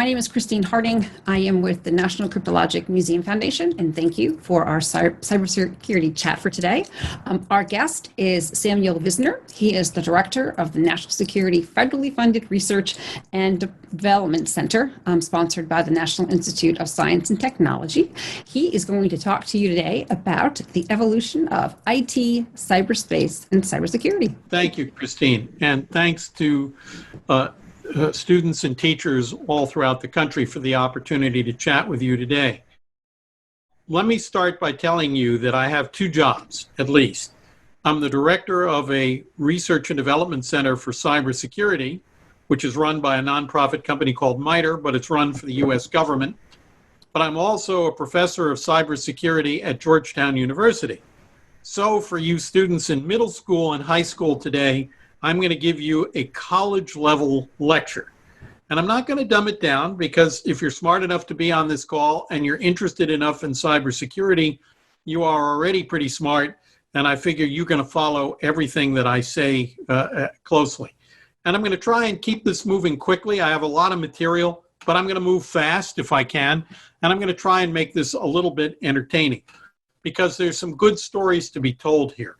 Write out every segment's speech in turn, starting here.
name is Christine Harding. I am with the National Cryptologic Museum Foundation, and thank you for our cybersecurity chat for today. Our guest is Samuel Visner. He is the director of the National Security Federally Funded Research and Development Center, sponsored by the National Institute of Science and Technology. He is going to talk to you today about the evolution of IT, cyberspace, and cybersecurity. Thank you, Christine, and thanks to students and teachers all throughout the country for the opportunity to chat with you today. Let me start by telling you that I have two jobs, at least. I'm the director of a research and development center for cybersecurity, which is run by a nonprofit company called Mitre, but it's run for the US government. But I'm also a professor of cybersecurity at Georgetown University. So for you students in middle school and high school today, I'm going to give you a college-level lecture. And I'm not going to dumb it down because if you're smart enough to be on this call and you're interested enough in cybersecurity, you are already pretty smart, and I figure you're going to follow everything that I say closely. And I'm going to try and keep this moving quickly. I have a lot of material, but I'm going to move fast if I can, and I'm going to try and make this a little bit entertaining because there's some good stories to be told here.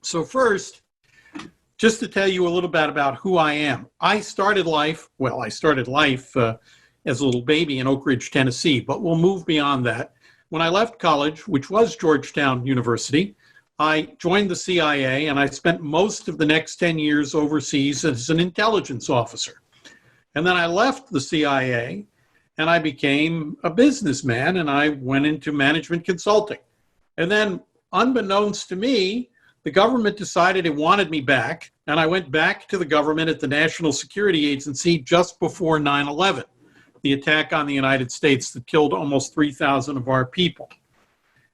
So first, just to tell you a little bit about who I am. I started life as a little baby in Oak Ridge, Tennessee, but we'll move beyond that. When I left college, which was Georgetown University, I joined the CIA and I spent most of the next 10 years overseas as an intelligence officer. And then I left the CIA and I became a businessman and I went into management consulting. And then unbeknownst to me, the government decided it wanted me back, and I went back to the government at the National Security Agency just before 9/11, the attack on the United States that killed almost 3,000 of our people.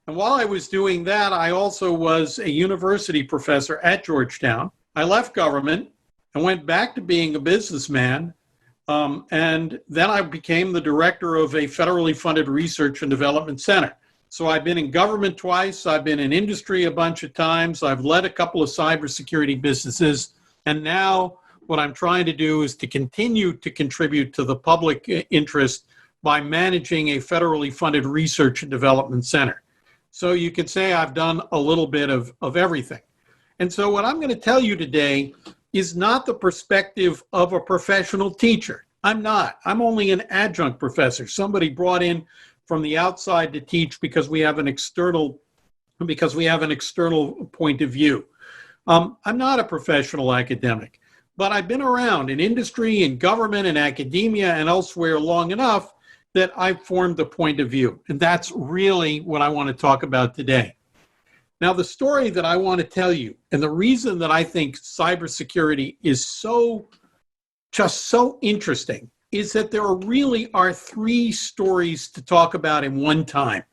And while I was doing that, I also was a university professor at Georgetown. I left government and went back to being a businessman, and then I became the director of a federally funded research and development center. So I've been in government twice, I've been in industry a bunch of times, I've led a couple of cybersecurity businesses, and now what I'm trying to do is to continue to contribute to the public interest by managing a federally funded research and development center. So you could say I've done a little bit of everything. And so what I'm going to tell you today is not the perspective of a professional teacher. I'm not. I'm only an adjunct professor, somebody brought in from the outside to teach because we have an external point of view. I'm not a professional academic, but I've been around in industry, in government, in academia, and elsewhere long enough that I've formed a point of view. And that's really what I want to talk about today. Now, the story that I want to tell you, and the reason that I think cybersecurity is just so interesting, is that there really are three stories to talk about in one time.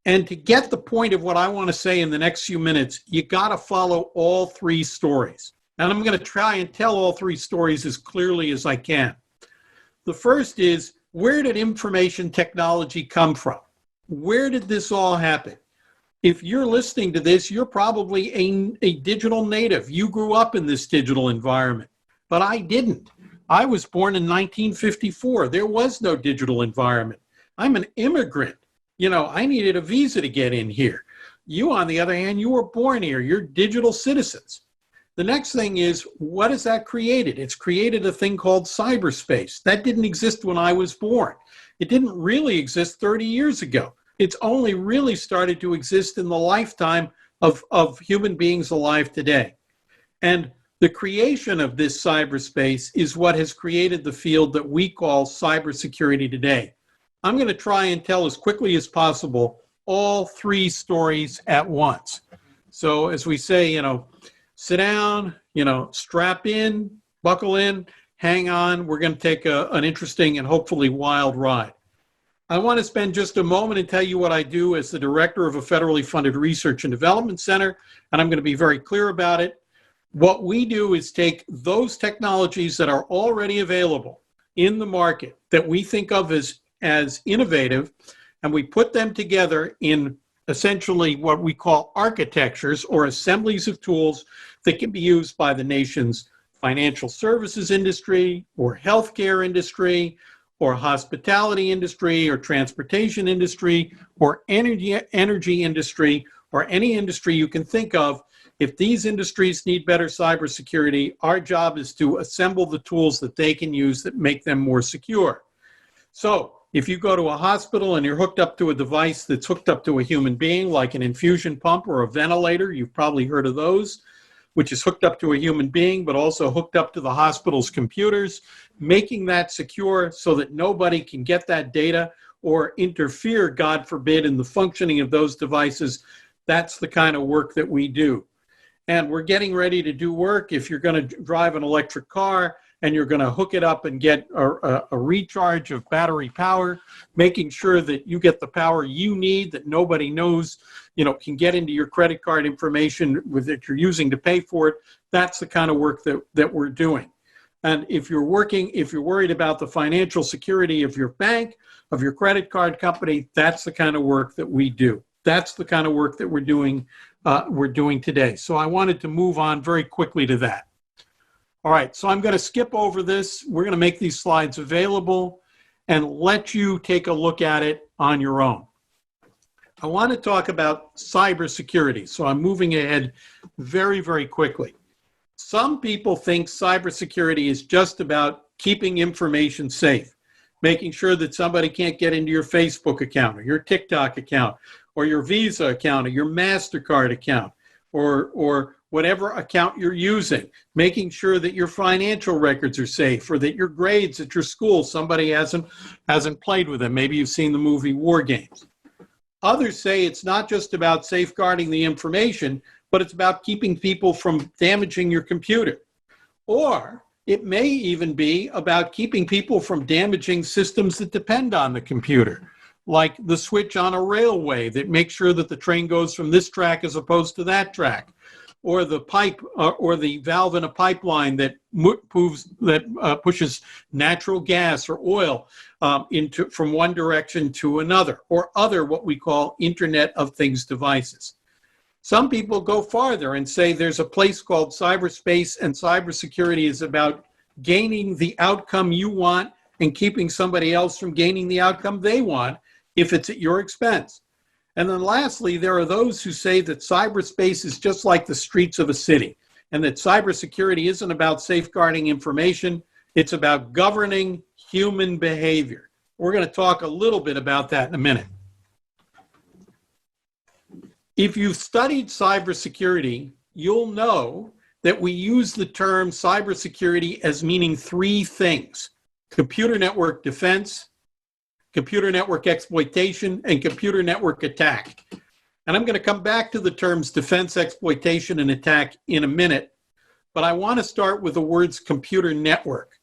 And to get the point of what I want to say in the next few minutes, you got to follow all three stories. And I'm going to try and tell all three stories as clearly as I can. The first is, where did information technology come from? Where did this all happen? If you're listening to this, you're probably a digital native. You grew up in this digital environment, but I didn't. I was born in 1954. There was no digital environment. I'm an immigrant. I needed a visa to get in here. You, on the other hand, you were born here. You're digital citizens. The next thing is, what has that created? It's created a thing called cyberspace. That didn't exist when I was born. It didn't really exist 30 years ago. It's only really started to exist in the lifetime of human beings alive today. And the creation of this cyberspace is what has created the field that we call cybersecurity today. I'm going to try and tell as quickly as possible all three stories at once. So as we say, sit down, strap in, buckle in, hang on. We're going to take an interesting and hopefully wild ride. I want to spend just a moment and tell you what I do as the director of a federally funded research and development center, and I'm going to be very clear about it. What we do is take those technologies that are already available in the market that we think of as innovative, and we put them together in essentially what we call architectures or assemblies of tools that can be used by the nation's financial services industry or healthcare industry or hospitality industry or transportation industry or energy industry or any industry you can think of, if these industries need better cybersecurity, our job is to assemble the tools that they can use that make them more secure. So if you go to a hospital and you're hooked up to a device that's hooked up to a human being, like an infusion pump or a ventilator, you've probably heard of those, which is hooked up to a human being, but also hooked up to the hospital's computers, making that secure so that nobody can get that data or interfere, God forbid, in the functioning of those devices. That's the kind of work that we do. And we're getting ready to do work. If you're going to drive an electric car and you're going to hook it up and get a recharge of battery power, making sure that you get the power you need, that nobody knows, can get into your credit card information that you're using to pay for it. That's the kind of work that we're doing. And if you're worried about the financial security of your bank, of your credit card company, that's the kind of work that we do. That's the kind of work that we're doing today. So I wanted to move on very quickly to that. All right, so I'm going to skip over this. We're going to make these slides available and let you take a look at it on your own. I want to talk about cybersecurity, so I'm moving ahead very, very quickly. Some people think cybersecurity is just about keeping information safe, making sure that somebody can't get into your Facebook account or your TikTok account or your Visa account or your MasterCard account or whatever account you're using, making sure that your financial records are safe or that your grades at your school, somebody hasn't played with them. Maybe you've seen the movie War Games. Others say it's not just about safeguarding the information, but it's about keeping people from damaging your computer. Or it may even be about keeping people from damaging systems that depend on the computer, like the switch on a railway that makes sure that the train goes from this track as opposed to that track, or the pipe or the valve in a pipeline that pushes natural gas or oil from one direction to another, or other what we call Internet of Things devices. Some people go farther and say there's a place called cyberspace, and cybersecurity is about gaining the outcome you want and keeping somebody else from gaining the outcome they want if it's at your expense. And then lastly, there are those who say that cyberspace is just like the streets of a city, and that cybersecurity isn't about safeguarding information, it's about governing human behavior. We're going to talk a little bit about that in a minute. If you've studied cybersecurity, you'll know that we use the term cybersecurity as meaning three things: computer network defense, computer network exploitation, and computer network attack. And I'm going to come back to the terms defense, exploitation, and attack in a minute, but I want to start with the words computer network,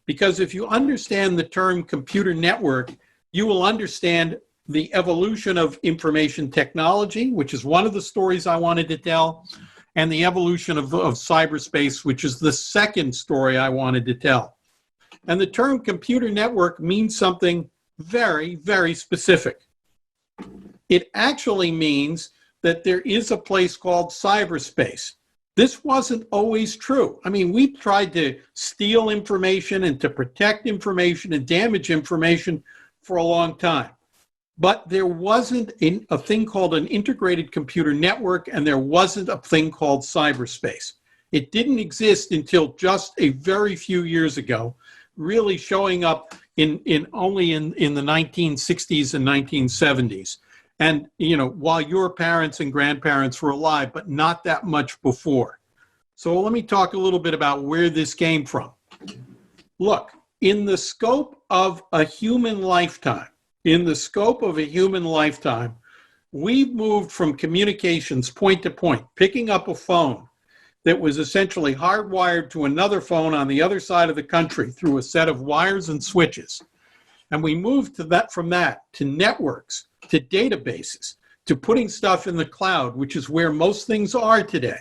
because if you understand the term computer network, you will understand the evolution of information technology, which is one of the stories I wanted to tell, and the evolution of cyberspace, which is the second story I wanted to tell. And the term computer network means something very, very specific. It actually means that there is a place called cyberspace. This wasn't always true. I mean, we tried to steal information and to protect information and damage information for a long time. But there wasn't a thing called an integrated computer network, and there wasn't a thing called cyberspace. It didn't exist until just a very few years ago, really showing up only in the 1960s and 1970s. And, while your parents and grandparents were alive, but not that much before. So let me talk a little bit about where this came from. Look, in the scope of a human lifetime, we've moved from communications point to point, picking up a phone that was essentially hardwired to another phone on the other side of the country through a set of wires and switches. And we moved from that to networks, to databases, to putting stuff in the cloud, which is where most things are today,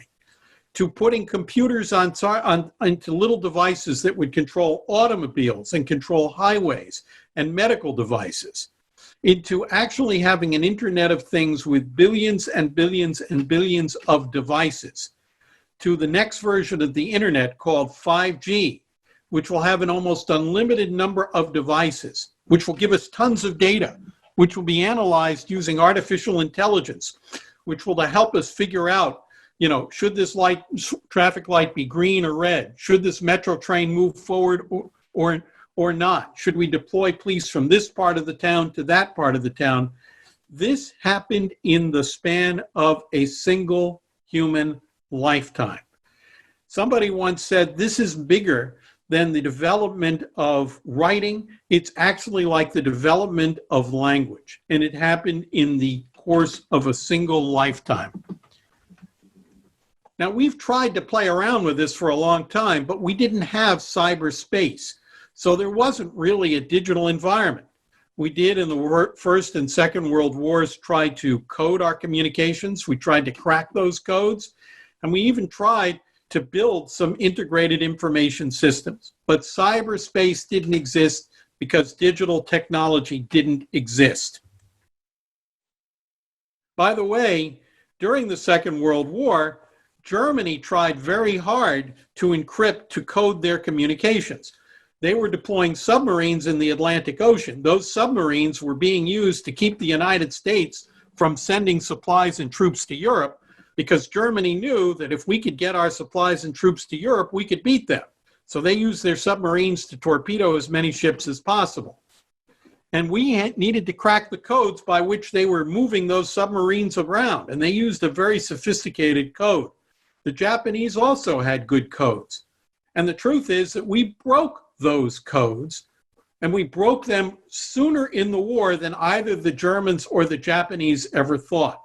to putting computers into little devices that would control automobiles and control highways and medical devices, into actually having an Internet of Things with billions and billions and billions of devices, to the next version of the Internet called 5G, which will have an almost unlimited number of devices, which will give us tons of data, which will be analyzed using artificial intelligence, which will help us figure out, should this traffic light be green or red? Should this metro train move forward or not? Should we deploy police from this part of the town to that part of the town? This happened in the span of a single human lifetime. Somebody once said, this is bigger than the development of writing. It's actually like the development of language, and it happened in the course of a single lifetime. Now, we've tried to play around with this for a long time, but we didn't have cyberspace, so there wasn't really a digital environment. We did in the First and Second World Wars try to code our communications. We tried to crack those codes, and we even tried to build some integrated information systems. But cyberspace didn't exist because digital technology didn't exist. By the way, during the Second World War, Germany tried very hard to encrypt, to code their communications. They were deploying submarines in the Atlantic Ocean. Those submarines were being used to keep the United States from sending supplies and troops to Europe, because Germany knew that if we could get our supplies and troops to Europe, we could beat them. So they used their submarines to torpedo as many ships as possible. And we needed to crack the codes by which they were moving those submarines around, and they used a very sophisticated code. The Japanese also had good codes. And the truth is that we broke those codes, and we broke them sooner in the war than either the Germans or the Japanese ever thought.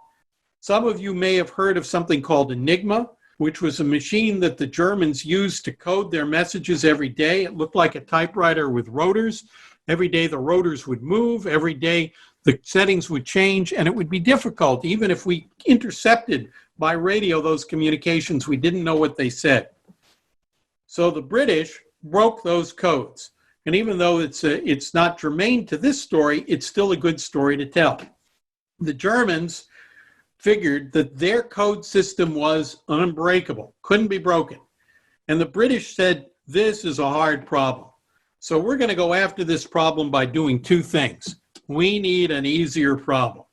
Some of you may have heard of something called Enigma, which was a machine that the Germans used to code their messages every day. It looked like a typewriter with rotors. Every day the rotors would move. Every day the settings would change, and it would be difficult. Even if we intercepted by radio those communications, we didn't know what they said. So the British broke those codes. And even though it's not germane to this story, it's still a good story to tell. The Germans figured that their code system was unbreakable, couldn't be broken. And the British said, this is a hard problem. So we're going to go after this problem by doing two things. We need an easier problem.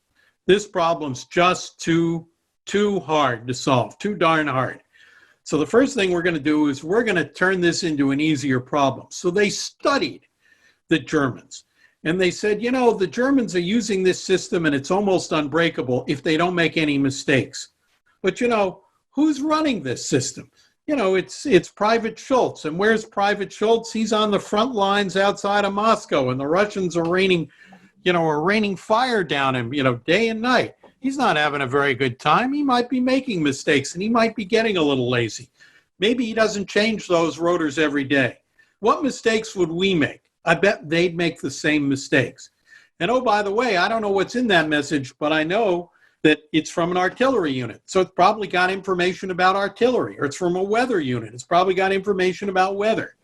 This problem's just too hard to solve, too darn hard. So the first thing we're going to do is we're going to turn this into an easier problem. So they studied the Germans. And they said, the Germans are using this system and it's almost unbreakable if they don't make any mistakes. But, who's running this system? It's Private Schultz. And where's Private Schultz? He's on the front lines outside of Moscow, and the Russians are raining fire down him, day and night. He's not having a very good time. He might be making mistakes, and he might be getting a little lazy. Maybe he doesn't change those rotors every day. What mistakes would we make? I bet they'd make the same mistakes. And oh, by the way, I don't know what's in that message, but I know that it's from an artillery unit. So it's probably got information about artillery, or it's from a weather unit. It's probably got information about weather.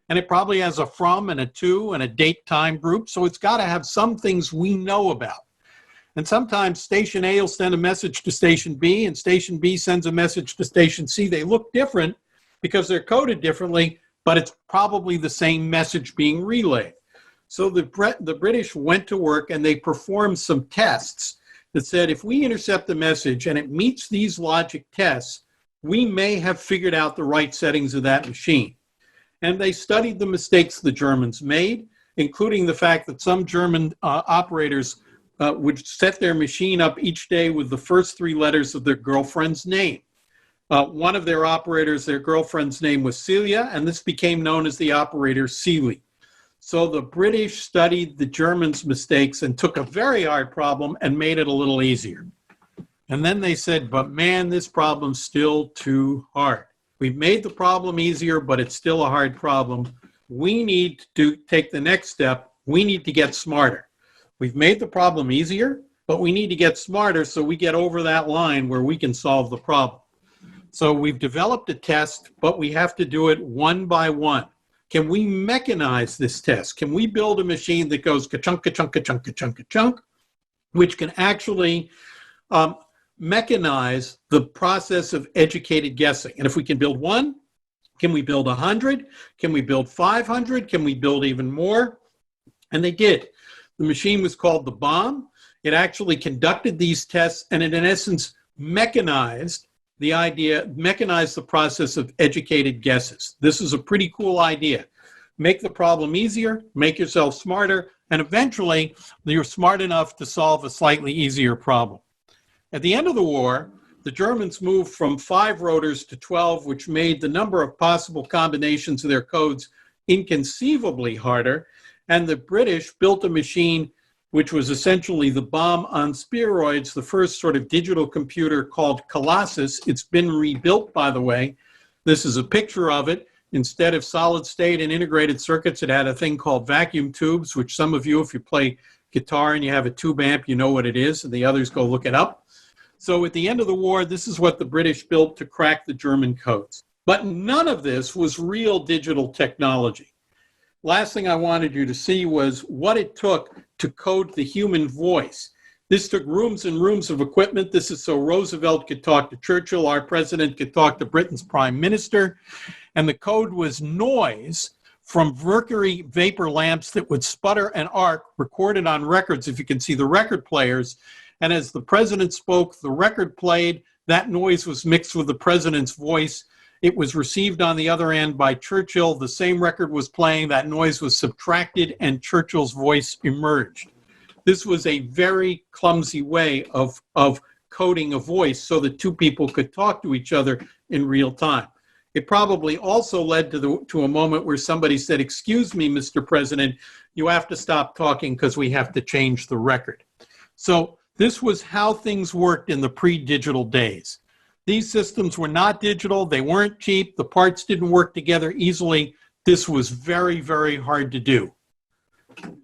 And it probably has a from and a to and a date time group. So it's got to have some things we know about. And sometimes Station A will send a message to Station B, and Station B sends a message to Station C. They look different because they're coded differently, but it's probably the same message being relayed. So the British went to work and they performed some tests that said, if we intercept the message and it meets these logic tests, we may have figured out the right settings of that machine. And they studied the mistakes the Germans made, including the fact that some German operators would set their machine up each day with the first three letters of their girlfriend's name. One of their operators, their girlfriend's name was Celia, and this became known as the operator Sealy. So the British studied the Germans' mistakes and took a very hard problem and made it a little easier. And then they said, but man, this problem's still too hard. We've made the problem easier, but it's still a hard problem. We need to take the next step. We need to get smarter. We've made the problem easier, but we need to get smarter so we get over that line where we can solve the problem. So we've developed a test, but we have to do it one by one. Can we mechanize this test? Can we build a machine that goes ka-chunk, ka-chunk, ka-chunk, ka-chunk, ka-chunk, which can actually mechanize the process of educated guessing? And if we can build one, Can we build 100? Can we build 500? Can we build even more? And they did. The machine was called the bomb. It actually conducted these tests, and it, in essence, mechanized the process of educated guesses. This is a pretty cool idea. Make the problem easier, make yourself smarter, and eventually you're smart enough to solve a slightly easier problem. At the end of the war, the Germans moved from 5 rotors to 12, which made the number of possible combinations of their codes inconceivably harder. And the British built a machine which was essentially the bomb on steroids, the first sort of digital computer called Colossus. It's been rebuilt, by the way. This is a picture of it. Instead of solid state and integrated circuits, it had a thing called vacuum tubes, which some of you, if you play guitar and you have a tube amp, you know what it is, and the others go look it up. So at the end of the war, this is what the British built to crack the German codes. But none of this was real digital technology. Last thing I wanted you to see was what it took to code the human voice. This took rooms and rooms of equipment. This is so Roosevelt could talk to Churchill, our president could talk to Britain's prime minister. And the code was noise from mercury vapor lamps that would sputter and arc, recorded on records, if you can see the record players. And as the president spoke, the record played, that noise was mixed with the president's voice. It was received on the other end by Churchill. The same record was playing, that noise was subtracted, and Churchill's voice emerged. This was a very clumsy way of coding a voice so that two people could talk to each other in real time. It probably also led to a moment where somebody said, "Excuse me, Mr. President, you have to stop talking because we have to change the record." So this was how things worked in the pre-digital days. These systems were not digital. They weren't cheap. The parts didn't work together easily. This was very, very hard to do.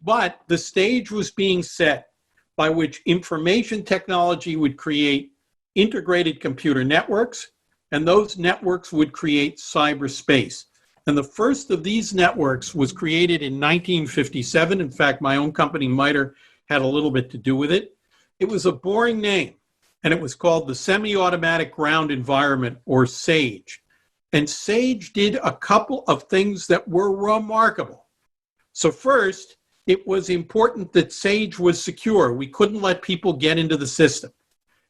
But the stage was being set by which information technology would create integrated computer networks, and those networks would create cyberspace. And the first of these networks was created in 1957. In fact, my own company, Mitre, had a little bit to do with it. It was a boring name, and it was called the Semi-Automatic Ground Environment, or SAGE. And SAGE did a couple of things that were remarkable. So first, it was important that SAGE was secure. We couldn't let people get into the system.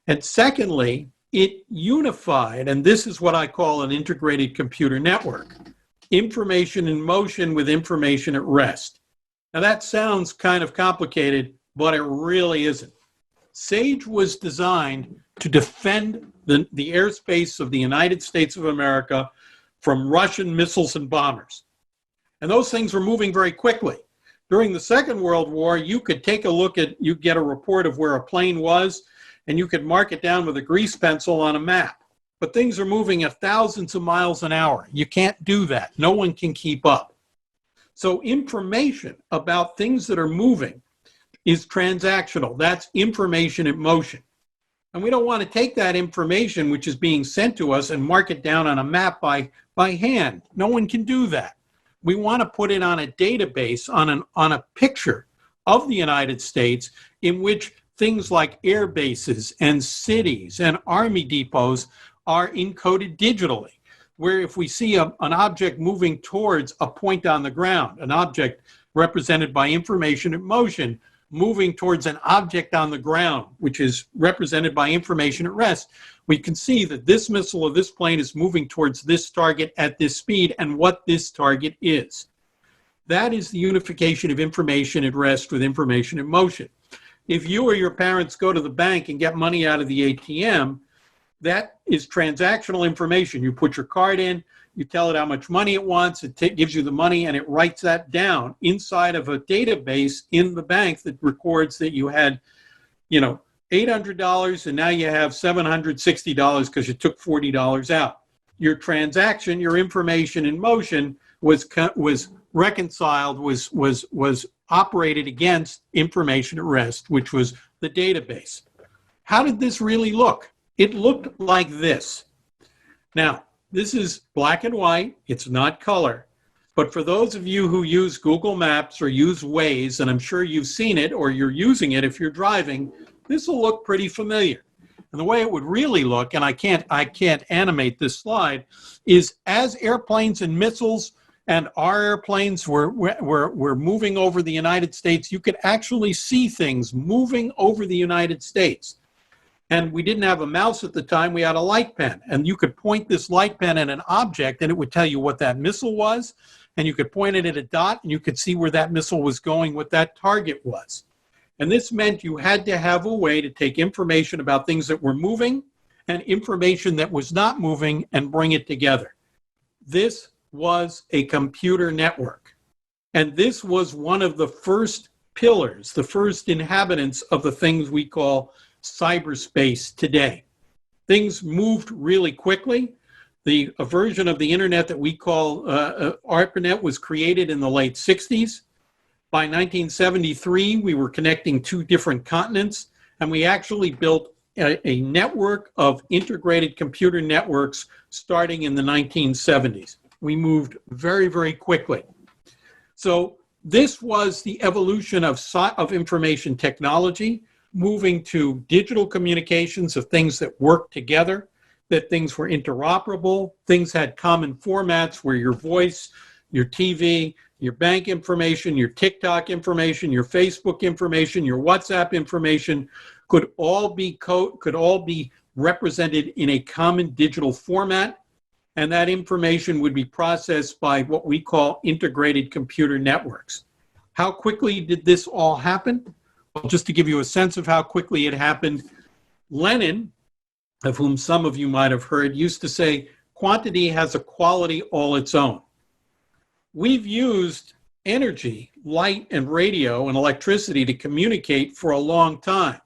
And secondly, it unified, and this is what I call an integrated computer network, information in motion with information at rest. Now that sounds kind of complicated, but it really isn't. SAGE was designed to defend the airspace of the United States of America from Russian missiles and bombers. And those things were moving very quickly. During the Second World War, you could take a look at, you get a report of where a plane was, and you could mark it down with a grease pencil on a map. But things are moving at thousands of miles an hour. You can't do that. No one can keep up. So information about things that are moving is transactional. That's information in motion. And we don't want to take that information which is being sent to us and mark it down on a map by hand. No one can do that. We want to put it on a database, on a picture of the United States in which things like air bases and cities and army depots are encoded digitally, where if we see an object moving towards a point on the ground, an object represented by information in motion, moving towards an object on the ground, which is represented by information at rest, we can see that this missile or this plane is moving towards this target at this speed and what this target is. That is the unification of information at rest with information in motion. If you or your parents go to the bank and get money out of the ATM, that is transactional information. You put your card in, you tell it how much money it wants, it gives you the money, and it writes that down inside of a database in the bank that records that you had, $800 and now you have $760 because you took $40 out. Your transaction, your information in motion was reconciled, was operated against information at rest, which was the database. How did this really look? It looked like this. Now, this is black and white. It's not color. But for those of you who use Google Maps or use Waze, and I'm sure you've seen it or you're using it if you're driving, this will look pretty familiar. And the way it would really look, and I can't animate this slide, is as airplanes and missiles and our airplanes were moving over the United States, you could actually see things moving over the United States. And we didn't have a mouse at the time, we had a light pen. And you could point this light pen at an object and it would tell you what that missile was. And you could point it at a dot and you could see where that missile was going, what that target was. And this meant you had to have a way to take information about things that were moving and information that was not moving and bring it together. This was a computer network. And this was one of the first pillars, the first inhabitants of the things we call cyberspace today. Things moved really quickly. A version of the internet that we call ARPANET was created in the late 60s. By 1973, we were connecting 2 different continents, and we actually built a network of integrated computer networks starting in the 1970s. We moved very, very quickly. So this was the evolution of information technology, moving to digital communications of things that work together, that things were interoperable, things had common formats where your voice, your TV, your bank information, your TikTok information, your Facebook information, your WhatsApp information could all be represented in a common digital format, and that information would be processed by what we call integrated computer networks. How quickly did this all happen? Well, just to give you a sense of how quickly it happened, Lenin, of whom some of you might have heard, used to say, quantity has a quality all its own. We've used energy, light and radio and electricity to communicate for a long time.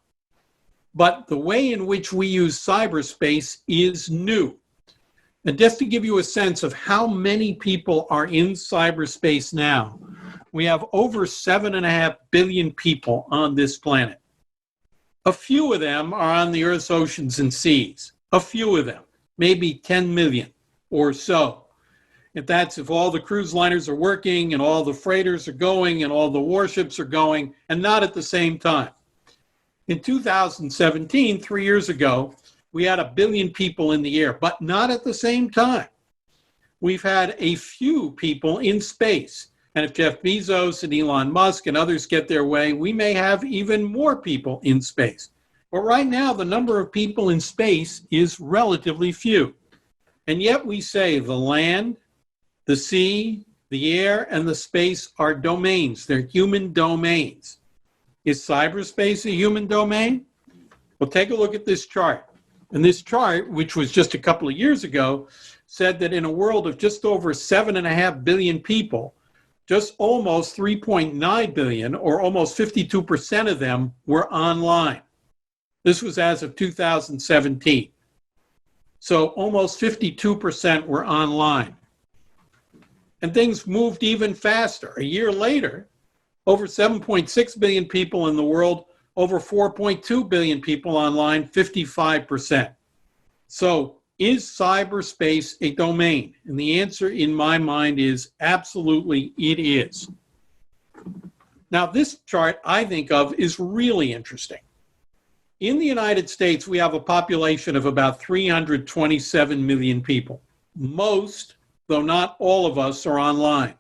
But the way in which we use cyberspace is new. And just to give you a sense of how many people are in cyberspace now, we have over 7.5 billion people on this planet. A few of them are on the Earth's oceans and seas. A few of them, maybe 10 million or so. If all the cruise liners are working and all the freighters are going and all the warships are going, and not at the same time. In 2017, 3 years ago, we had 1 billion people in the air, but not at the same time. We've had a few people in space. And if Jeff Bezos and Elon Musk and others get their way, we may have even more people in space. But right now, the number of people in space is relatively few. And yet we say the land, the sea, the air, and the space are domains. They're human domains. Is cyberspace a human domain? Well, take a look at this chart. And this chart, which was just a couple of years ago, said that in a world of just over 7.5 billion people, just almost 3.9 billion, or almost 52% of them, were online. This was as of 2017. So almost 52% were online. And things moved even faster. A year later, over 7.6 billion people in the world, over 4.2 billion people online, 55%. So is cyberspace a domain? And the answer in my mind is absolutely it is. Now, this chart I think of is really interesting. In the United States, we have a population of about 327 million people. Most, though not all of us, are online.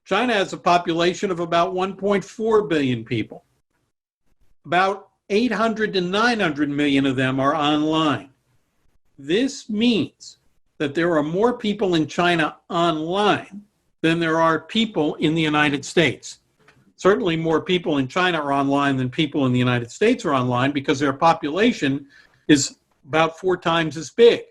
China has a population of about 1.4 billion people. About 800 to 900 million of them are online. This means that there are more people in China online than there are people in the United States. Certainly more people in China are online than people in the United States are online because their population is about 4 times as big.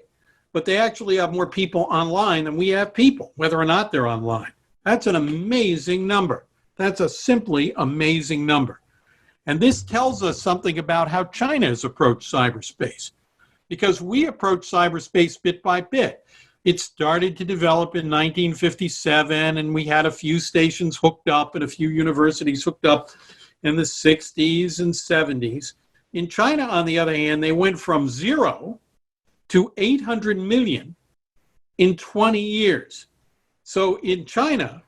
But they actually have more people online than we have people, whether or not they're online. That's an amazing number. That's a simply amazing number. And this tells us something about how China has approached cyberspace, because we approach cyberspace bit by bit. It started to develop in 1957, and we had a few stations hooked up and a few universities hooked up in the 60s and 70s. In China, on the other hand, they went from 0 to 800 million in 20 years. So in China,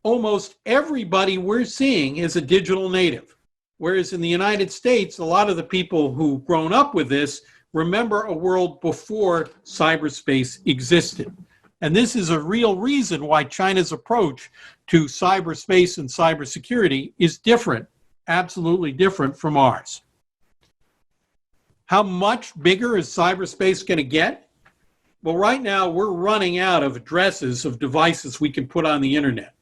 almost everybody we're seeing is a digital native. Whereas in the United States, a lot of the people who've grown up with this remember a world before cyberspace existed. And this is a real reason why China's approach to cyberspace and cybersecurity is different, absolutely different from ours. How much bigger is cyberspace going to get? Well, right now we're running out of addresses of devices we can put on the internet.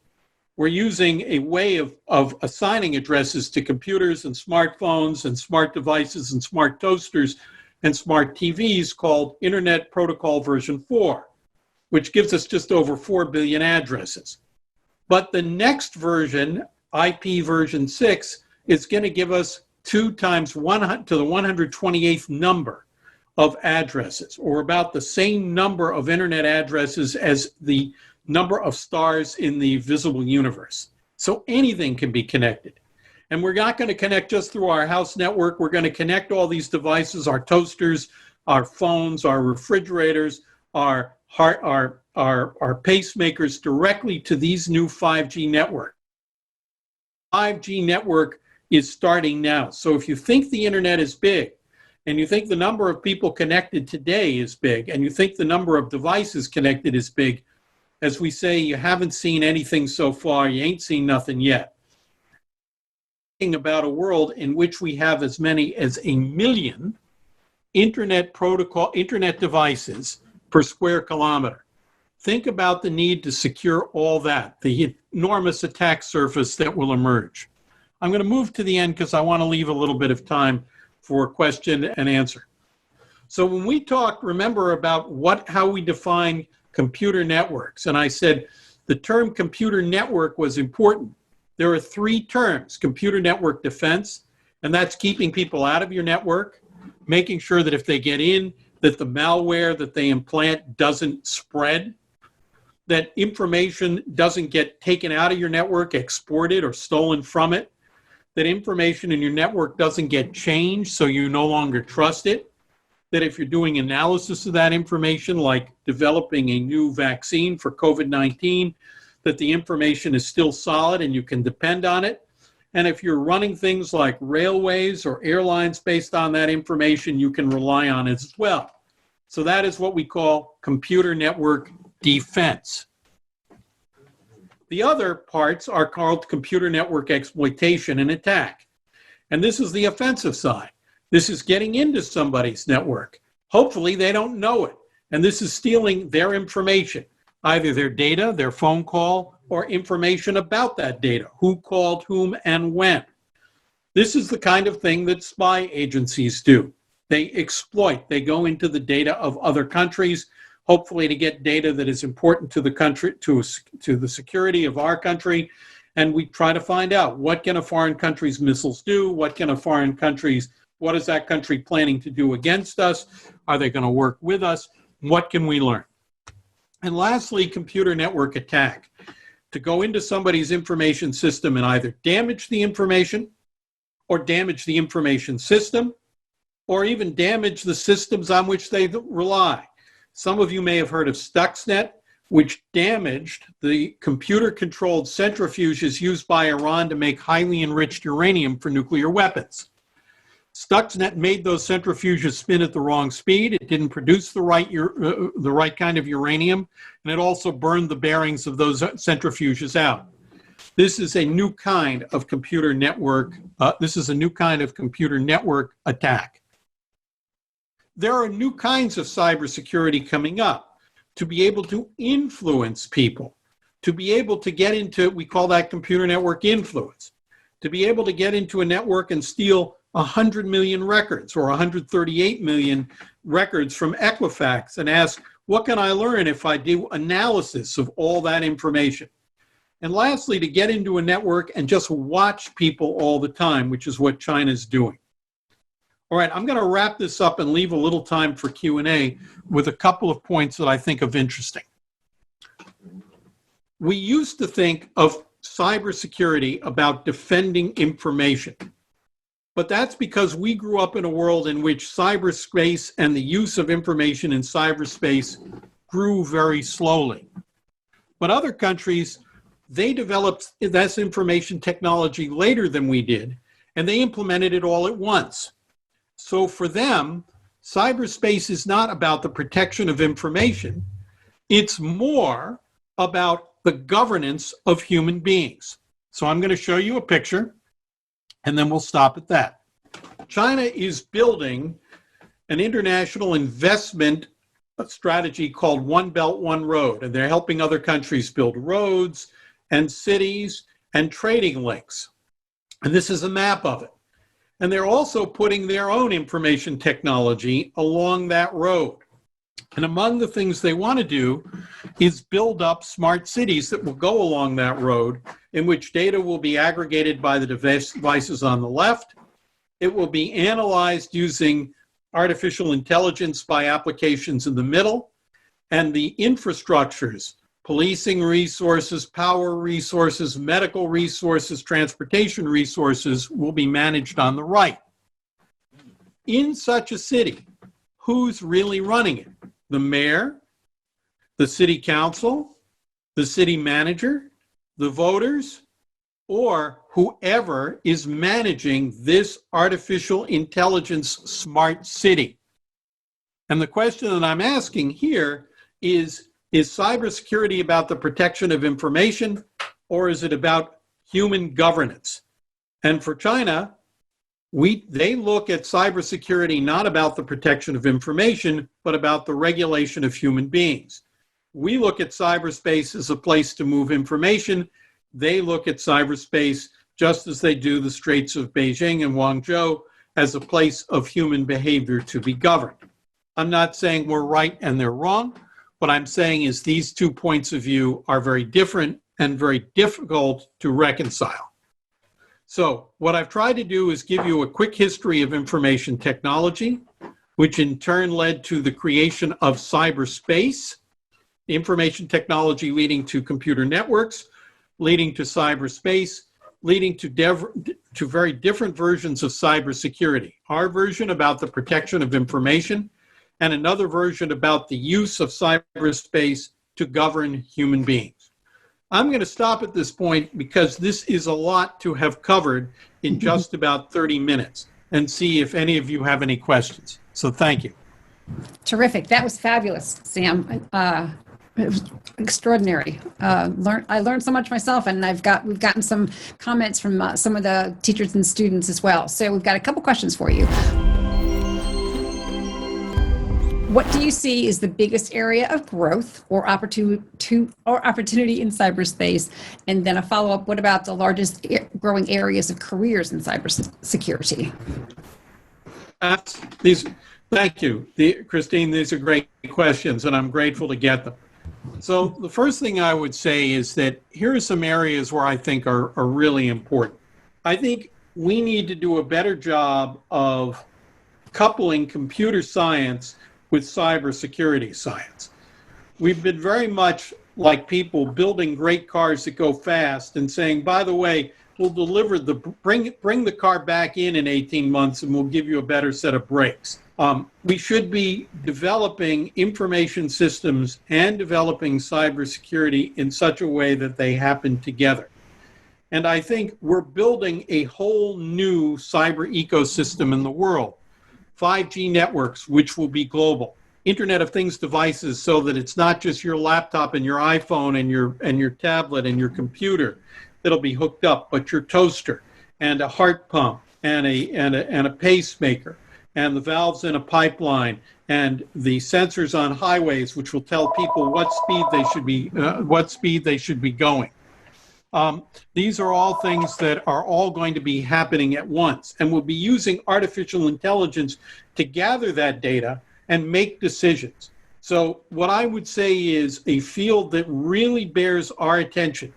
We're using a way of assigning addresses to computers and smartphones and smart devices and smart toasters and smart TVs called Internet Protocol version 4, which gives us just over 4 billion addresses. But the next version, IP version 6, is going to give us 2 times 1 to the 128th number of addresses, or about the same number of internet addresses as the number of stars in the visible universe. So anything can be connected. And we're not going to connect just through our house network. We're going to connect all these devices, our toasters, our phones, our refrigerators, our pacemakers directly to these new 5G networks. 5G network is starting now. So if you think the internet is big, and you think the number of people connected today is big, and you think the number of devices connected is big, as we say, you haven't seen anything so far, you ain't seen nothing yet. Thinking about a world in which we have as many as 1 million internet devices per square kilometer. Think about the need to secure all that, the enormous attack surface that will emerge. I'm going to move to the end because I want to leave a little bit of time for question and answer. So when we talked, remember about how we define computer networks, and I said the term computer network was important. There are 3 terms: computer network defense, and that's keeping people out of your network, making sure that if they get in, that the malware that they implant doesn't spread, that information doesn't get taken out of your network, exported, or stolen from it, that information in your network doesn't get changed so you no longer trust it, that if you're doing analysis of that information, like developing a new vaccine for COVID-19, that the information is still solid and you can depend on it. And if you're running things like railways or airlines based on that information, you can rely on it as well. So that is what we call computer network defense. The other parts are called computer network exploitation and attack. And this is the offensive side. This is getting into somebody's network. Hopefully they don't know it. And this is stealing their information, either their data, their phone call, or information about that data, who called whom and when. This is the kind of thing that spy agencies do. They exploit. They go into the data of other countries, hopefully to get data that is important to the country, to the security of our country. And we try to find out, what can a foreign country's missiles do? What is that country planning to do against us? Are they going to work with us? What can we learn? And lastly, computer network attack. To go into somebody's information system and either damage the information, or damage the information system, or even damage the systems on which they rely. Some of you may have heard of Stuxnet, which damaged the computer-controlled centrifuges used by Iran to make highly enriched uranium for nuclear weapons. Stuxnet made those centrifuges spin at the wrong speed. It didn't produce the right kind of uranium, and it also burned the bearings of those centrifuges out. This is a new kind of computer network. Attack. There are new kinds of cybersecurity coming up to be able to influence people, to be able to get into, we call that computer network influence, to be able to get into a network and steal 100 million records or 138 million records from Equifax and ask, what can I learn if I do analysis of all that information? And lastly, to get into a network and just watch people all the time, which is what China's doing. All right, I'm going to wrap this up and leave a little time for Q&A with a couple of points that I think of interesting. We used to think of cybersecurity about defending information, but that's because we grew up in a world in which cyberspace and the use of information in cyberspace grew very slowly. But other countries, they developed this information technology later than we did, and they implemented it all at once. So for them, cyberspace is not about the protection of information. It's more about the governance of human beings. So I'm going to show you a picture, and then we'll stop at that. China is building an international investment strategy called One Belt, One Road, and they're helping other countries build roads and cities and trading links. And this is a map of it. And they're also putting their own information technology along that road. And among the things they want to do is build up smart cities that will go along that road, in which data will be aggregated by the devices on the left. It will be analyzed using artificial intelligence by applications in the middle, and the infrastructures, policing resources, power resources, medical resources, transportation resources will be managed on the right. In such a city, who's really running it? The mayor, the city council, the city manager, the voters, or whoever is managing this artificial intelligence smart city. And the question that I'm asking here is cybersecurity about the protection of information, or is it about human governance? And for China, they look at cybersecurity not about the protection of information, but about the regulation of human beings. We look at cyberspace as a place to move information. They look at cyberspace, just as they do the Straits of Beijing and Guangzhou, as a place of human behavior to be governed. I'm not saying we're right and they're wrong. What I'm saying is these two points of view are very different and very difficult to reconcile. So what I've tried to do is give you a quick history of information technology, which in turn led to the creation of cyberspace, information technology leading to computer networks, leading to cyberspace, leading to very different versions of cybersecurity. Our version about the protection of information, and another version about the use of cyberspace to govern human beings. I'm going to stop at this point because this is a lot to have covered in just about 30 minutes, and see if any of you have any questions. So thank you. Terrific. That was fabulous, Sam. It was extraordinary. I learned so much myself, and we've gotten some comments from some of the teachers and students as well. So we've got a couple questions for you. What do you see is the biggest area of growth or opportunity in cyberspace? And then a follow-up, what about the largest growing areas of careers in cybersecurity? Thank you, Christine. These are great questions, and I'm grateful to get them. So the first thing I would say is that here are some areas where I think are really important. I think we need to do a better job of coupling computer science with cybersecurity science. We've been very much like people building great cars that go fast and saying, by the way, we'll deliver bring the car back in 18 months and we'll give you a better set of brakes. We should be developing information systems and developing cybersecurity in such a way that they happen together. And I think we're building a whole new cyber ecosystem in the world. 5G networks, which will be global. Internet of Things devices, so that it's not just your laptop and your iPhone and your tablet and your computer that'll be hooked up, but your toaster and a heart pump and a pacemaker and the valves in a pipeline and the sensors on highways, which will tell people what speed they should be going. These are all things that are all going to be happening at once, and we'll be using artificial intelligence to gather that data and make decisions. So what I would say is a field that really bears our attention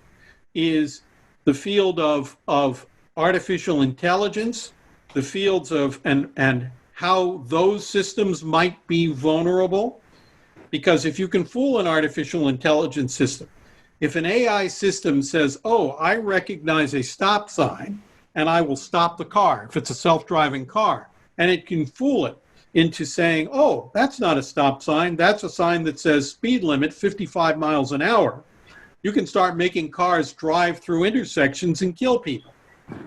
is the field of artificial intelligence, the fields of and how those systems might be vulnerable. Because if you can fool an artificial intelligence system, if an AI system says, oh, I recognize a stop sign and I will stop the car, if it's a self-driving car, and it can fool it into saying, oh, that's not a stop sign, that's a sign that says speed limit 55 miles an hour, you can start making cars drive through intersections and kill people.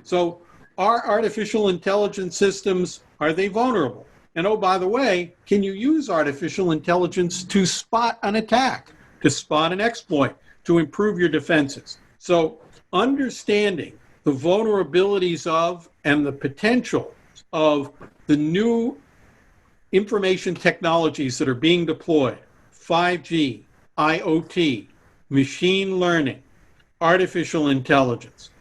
So Are artificial intelligence systems, are they vulnerable? And oh, by the way, can you use artificial intelligence to spot an attack, to spot an exploit, to improve your defenses? So understanding the vulnerabilities of and the potential of the new information technologies that are being deployed, 5G, IoT, machine learning, artificial intelligence.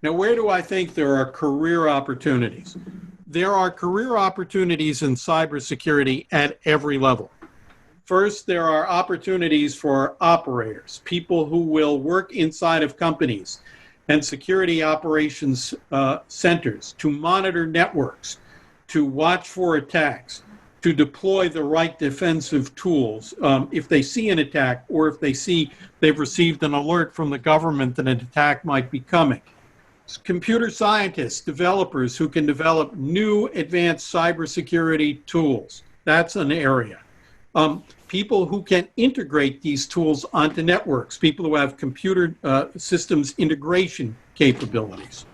Now, where do I think there are career opportunities? There are career opportunities in cybersecurity at every level. First, there are opportunities for operators, people who will work inside of companies and security operations centers to monitor networks, to watch for attacks, to deploy the right defensive tools if they see an attack or if they see they've received an alert from the government that an attack might be coming. Computer scientists, developers who can develop new advanced cybersecurity tools. That's an area. People who can integrate these tools onto networks, people who have computer systems integration capabilities.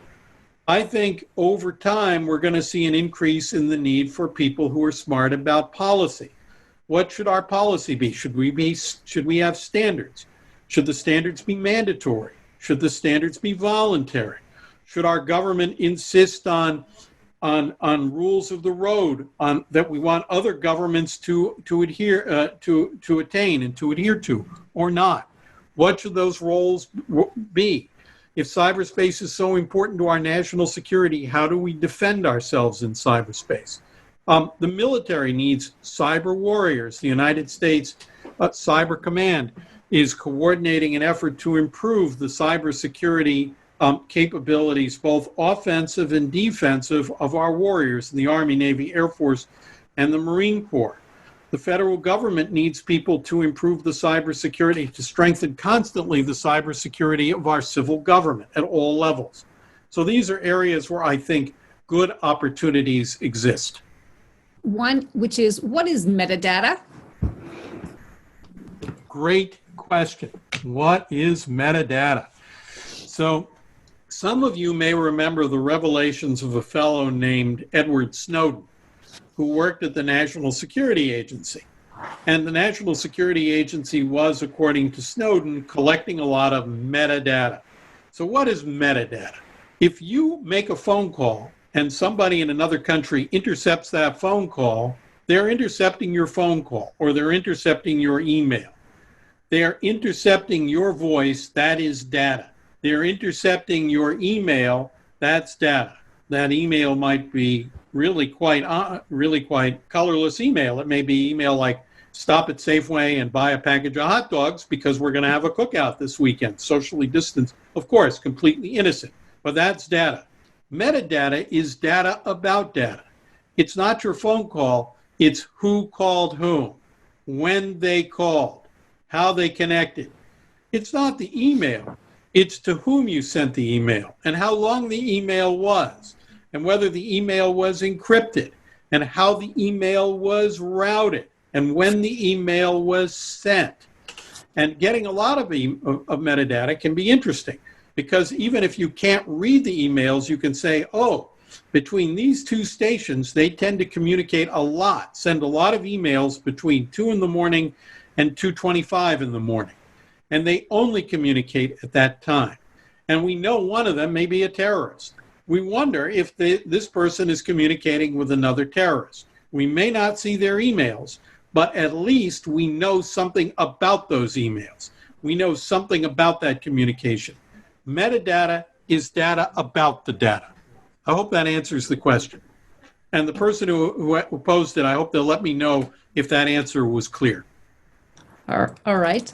I think over time, we're going to see an increase in the need for people who are smart about policy. What should our policy be? Should we have standards? Should the standards be mandatory? Should the standards be voluntary? Should our government insist on rules of the road that we want other governments to adhere to attain and to adhere to, or not? What should those roles be? If cyberspace is so important to our national security, how do we defend ourselves in cyberspace? The military needs cyber warriors. The United States Cyber Command is coordinating an effort to improve the cybersecurity capabilities, both offensive and defensive, of our warriors in the Army, Navy, Air Force, and the Marine Corps. The federal government needs people to improve the cybersecurity, to strengthen constantly the cybersecurity of our civil government at all levels. So these are areas where I think good opportunities exist. One, which is, what is metadata? Great question. What is metadata? So some of you may remember the revelations of a fellow named Edward Snowden, who worked at the National Security Agency. And the National Security Agency was, according to Snowden, collecting a lot of metadata. So what is metadata? If you make a phone call and somebody in another country intercepts that phone call, they're intercepting your phone call, or they're intercepting your email. They're intercepting your voice, that is data. They're intercepting your email, that's data. That email might be really quite colorless email. It may be email like, stop at Safeway and buy a package of hot dogs because we're going to have a cookout this weekend, socially distanced, of course, completely innocent, but that's data. Metadata is data about data. It's not your phone call, it's who called whom, when they called, how they connected. It's not the email, it's to whom you sent the email and how long the email was, and whether the email was encrypted, and how the email was routed, and when the email was sent. And getting a lot of metadata can be interesting, because even if you can't read the emails, you can say, oh, between these two stations, they tend to communicate a lot, send a lot of emails between 2 in the morning and 2:25 in the morning. And they only communicate at that time. And we know one of them may be a terrorist. We wonder if this person is communicating with another terrorist. We may not see their emails, but at least we know something about those emails. We know something about that communication. Metadata is data about the data. I hope that answers the question. And the person who posed it, I hope they'll let me know if that answer was clear. All right.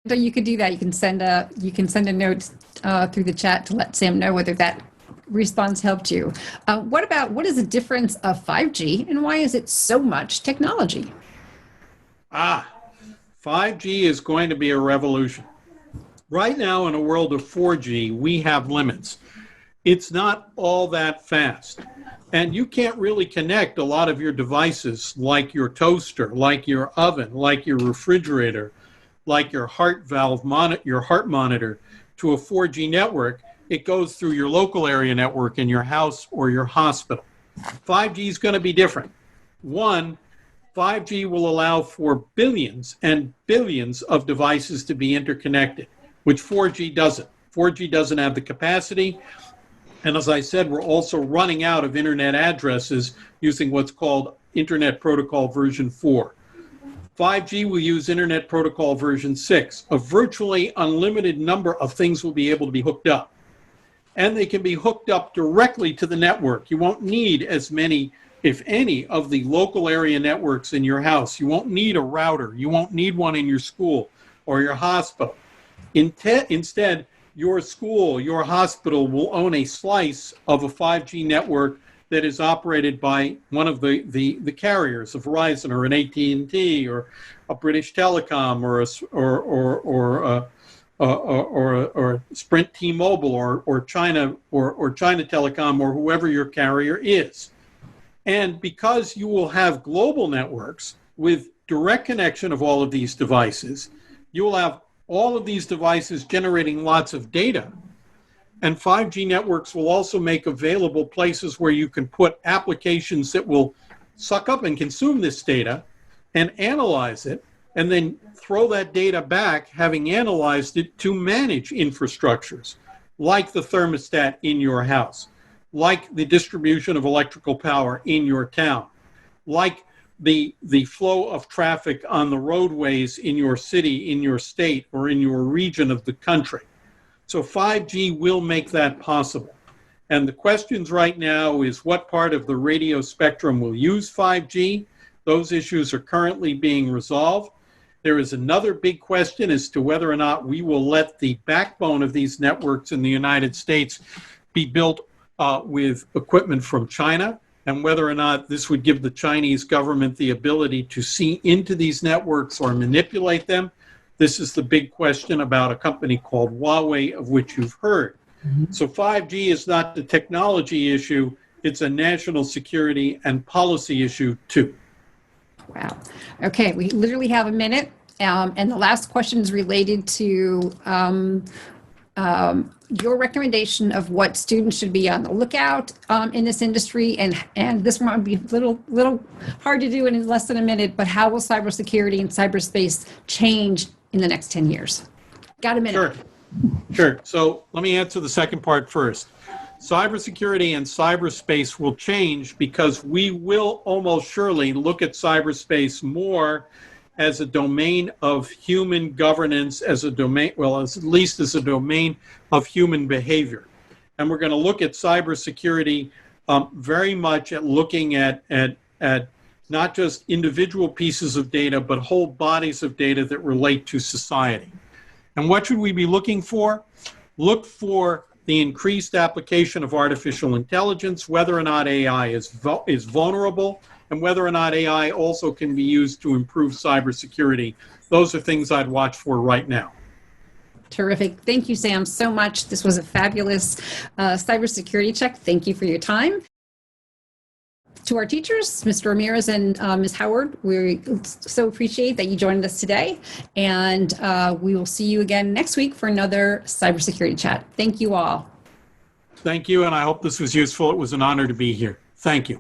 So you could do that. You can send a note through the chat to let Sam know whether that response helped you. What is the difference of 5G and why is it so much technology? 5G is going to be a revolution. Right now, in a world of 4G, we have limits. It's not all that fast. And you can't really connect a lot of your devices, like your toaster, like your oven, like your refrigerator, like your heart valve your heart monitor, to a 4G network it goes through your local area network in your house or your hospital. 5G is going to be different. One, 5G will allow for billions and billions of devices to be interconnected, which 4G doesn't. 4G doesn't have the capacity. And as I said, we're also running out of internet addresses using what's called Internet Protocol version 4. 5G will use Internet Protocol version 6. A virtually unlimited number of things will be able to be hooked up. And they can be hooked up directly to the network. You won't need as many, if any, of the local area networks in your house. You won't need a router. You won't need one in your school or your hospital. Instead, your school, your hospital will own a slice of a 5G network that is operated by one of the carriers, a Verizon or an AT&T or a British Telecom or Sprint T-Mobile or China Telecom or whoever your carrier is. And because you will have global networks with direct connection of all of these devices, you will have all of these devices generating lots of data. And 5G networks will also make available places where you can put applications that will suck up and consume this data and analyze it, and then throw that data back, having analyzed it, to manage infrastructures like the thermostat in your house, like the distribution of electrical power in your town, like the flow of traffic on the roadways in your city, in your state, or in your region of the country. So 5G will make that possible. And the questions right now is what part of the radio spectrum will use 5G? Those issues are currently being resolved. There is another big question as to whether or not we will let the backbone of these networks in the United States be built with equipment from China, and whether or not this would give the Chinese government the ability to see into these networks or manipulate them. This is the big question about a company called Huawei, of which you've heard. Mm-hmm. So 5G is not the technology issue, it's a national security and policy issue too. Wow. Okay, we literally have a minute. And the last question is related to your recommendation of what students should be on the lookout in this industry. And this one would be a little hard to do in less than a minute, but how will cybersecurity and cyberspace change in the next 10 years? Got a minute. Sure. So let me answer the second part first. Cybersecurity and cyberspace will change because we will almost surely look at cyberspace more as a domain of human governance, as a domain, well, at least as a domain of human behavior. And we're going to look at cybersecurity very much at looking at not just individual pieces of data, but whole bodies of data that relate to society. And what should we be looking for? Look for the increased application of artificial intelligence, whether or not AI is vulnerable, and whether or not AI also can be used to improve cybersecurity. Those are things I'd watch for right now. Terrific. Thank you, Sam, so much. This was a fabulous cybersecurity check. Thank you for your time. To our teachers, Mr. Ramirez and Ms. Howard, we so appreciate that you joined us today. And we will see you again next week for another cybersecurity chat. Thank you all. Thank you, and I hope this was useful. It was an honor to be here. Thank you.